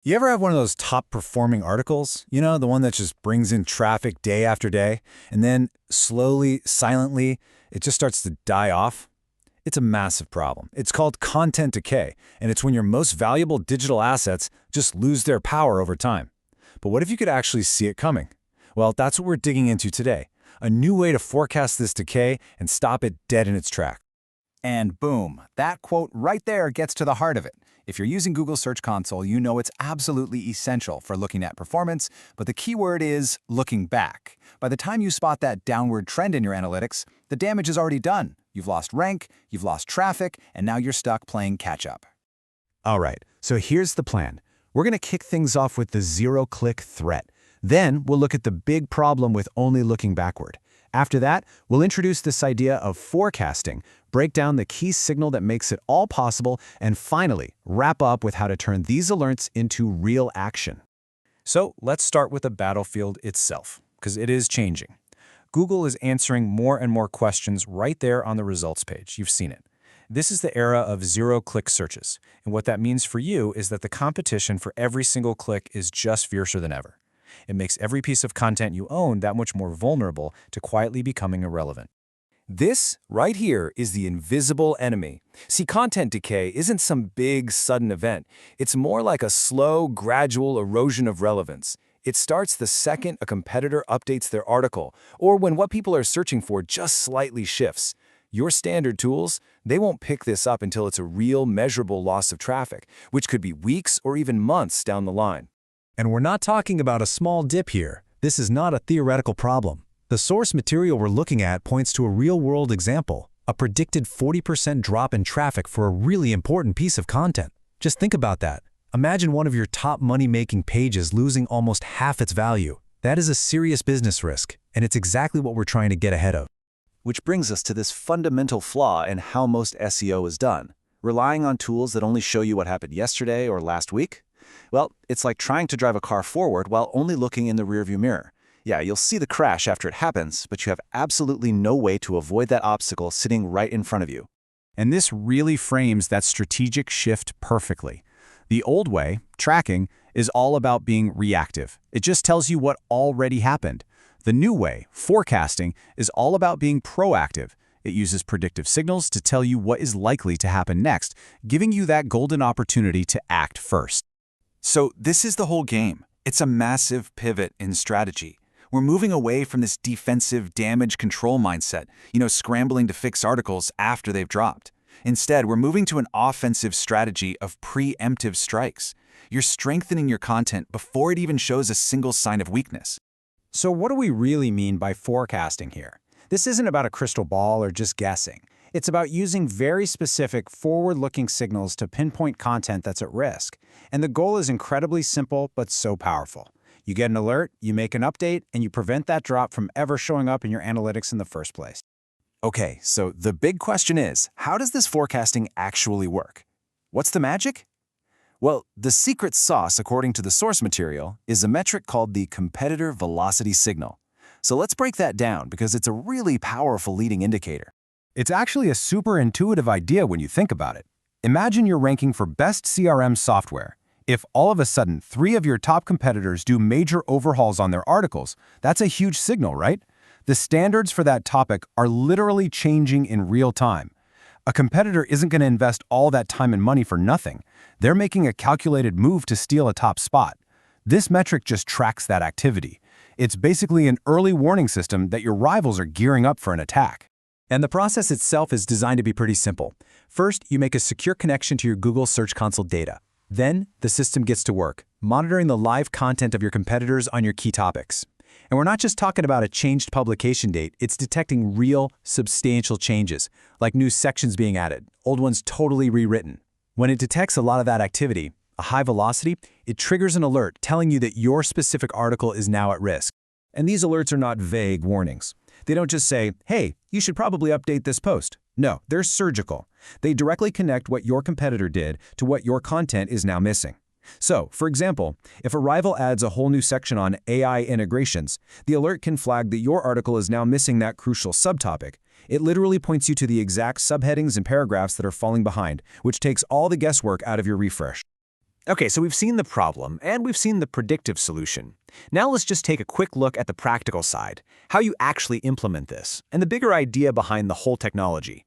You ever have one of those top performing articles? You know, the one that just brings in traffic day after day, and then slowly, silently, it just starts to die off? It's a massive problem. It's called content decay, and it's when your most valuable digital assets just lose their power over time. But what if you could actually see it coming? Well, that's what we're digging into today. A new way to forecast this decay and stop it dead in its tracks. And boom, that quote right there gets to the heart of it. If you're using Google Search Console, you know it's absolutely essential for looking at performance, but the key word is looking back. By the time you spot that downward trend in your analytics, the damage is already done. You've lost rank, you've lost traffic, and now you're stuck playing catch-up. All right, so here's the plan. We're going to kick things off with the zero-click threat. Then we'll look at the big problem with only looking backward. After that, we'll introduce this idea of forecasting, break down the key signal that makes it all possible, and finally, wrap up with how to turn these alerts into real action. So let's start with the battlefield itself, because it is changing. Google is answering more and more questions right there on the results page. You've seen it. This is the era of zero-click searches, and what that means for you is that the competition for every single click is just fiercer than ever. It makes every piece of content you own that much more vulnerable to quietly becoming irrelevant. This, right here, is the invisible enemy. See, content decay isn't some big, sudden event. It's more like a slow, gradual erosion of relevance. It starts the second a competitor updates their article, or when what people are searching for just slightly shifts. Your standard tools, they won't pick this up until it's a real, measurable loss of traffic, which could be weeks or even months down the line. And we're not talking about a small dip here. This is not a theoretical problem. The source material we're looking at points to a real-world example, a predicted 40% drop in traffic for a really important piece of content. Just think about that. Imagine one of your top money-making pages losing almost half its value. That is a serious business risk, and it's exactly what we're trying to get ahead of. Which brings us to this fundamental flaw in how most SEO is done. Relying on tools that only show you what happened yesterday or last week? Well, it's like trying to drive a car forward while only looking in the rearview mirror. Yeah, you'll see the crash after it happens, but you have absolutely no way to avoid that obstacle sitting right in front of you. And this really frames that strategic shift perfectly. The old way, tracking, is all about being reactive. It just tells you what already happened. The new way, forecasting, is all about being proactive. It uses predictive signals to tell you what is likely to happen next, giving you that golden opportunity to act first. So this is the whole game. It's a massive pivot in strategy. We're moving away from this defensive damage control mindset, scrambling to fix articles after they've dropped. Instead, we're moving to an offensive strategy of preemptive strikes. You're strengthening your content before it even shows a single sign of weakness. So what do we really mean by forecasting here? This isn't about a crystal ball or just guessing. It's about using very specific forward-looking signals to pinpoint content that's at risk. And the goal is incredibly simple, but so powerful. You get an alert, you make an update, and you prevent that drop from ever showing up in your analytics in the first place. Okay, so the big question is, how does this forecasting actually work? What's the magic? Well, the secret sauce, according to the source material, is a metric called the competitor velocity signal. So let's break that down because it's a really powerful leading indicator. It's actually a super intuitive idea when you think about it. Imagine you're ranking for best CRM software. If all of a sudden 3 of your top competitors do major overhauls on their articles, that's a huge signal, right? The standards for that topic are literally changing in real time. A competitor isn't going to invest all that time and money for nothing. They're making a calculated move to steal a top spot. This metric just tracks that activity. It's basically an early warning system that your rivals are gearing up for an attack. And the process itself is designed to be pretty simple. First, you make a secure connection to your Google Search Console data. Then, the system gets to work, monitoring the live content of your competitors on your key topics. And we're not just talking about a changed publication date, it's detecting real, substantial changes, like new sections being added, old ones totally rewritten. When it detects a lot of that activity, a high velocity, it triggers an alert telling you that your specific article is now at risk. And these alerts are not vague warnings. They don't just say, hey, you should probably update this post. No, they're surgical. They directly connect what your competitor did to what your content is now missing. So, for example, if a rival adds a whole new section on AI integrations, the alert can flag that your article is now missing that crucial subtopic. It literally points you to the exact subheadings and paragraphs that are falling behind, which takes all the guesswork out of your refresh. Okay, so we've seen the problem, and we've seen the predictive solution. Now let's just take a quick look at the practical side, how you actually implement this, and the bigger idea behind the whole technology.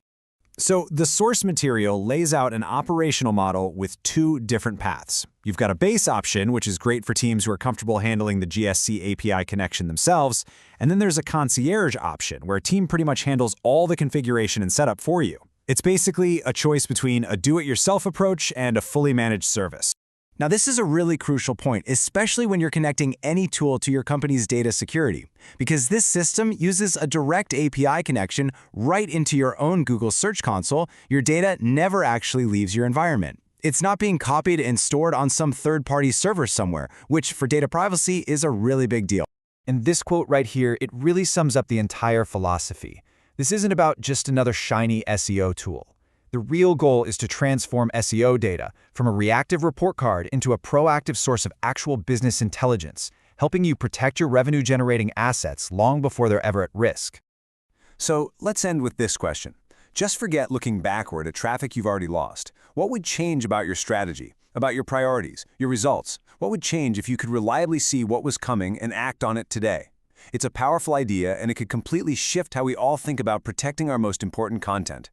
So the source material lays out an operational model with two different paths. You've got a base option, which is great for teams who are comfortable handling the GSC API connection themselves, and then there's a concierge option, where a team pretty much handles all the configuration and setup for you. It's basically a choice between a do-it-yourself approach and a fully managed service. Now, this is a really crucial point, especially when you're connecting any tool to your company's data security, because this system uses a direct API connection right into your own Google Search Console. Your data never actually leaves your environment. It's not being copied and stored on some third-party server somewhere, which for data privacy is a really big deal. And this quote right here, it really sums up the entire philosophy. This isn't about just another shiny SEO tool. The real goal is to transform SEO data from a reactive report card into a proactive source of actual business intelligence, helping you protect your revenue-generating assets long before they're ever at risk. So let's end with this question. Just forget looking backward at traffic you've already lost. What would change about your strategy, about your priorities, your results? What would change if you could reliably see what was coming and act on it today? It's a powerful idea, and it could completely shift how we all think about protecting our most important content.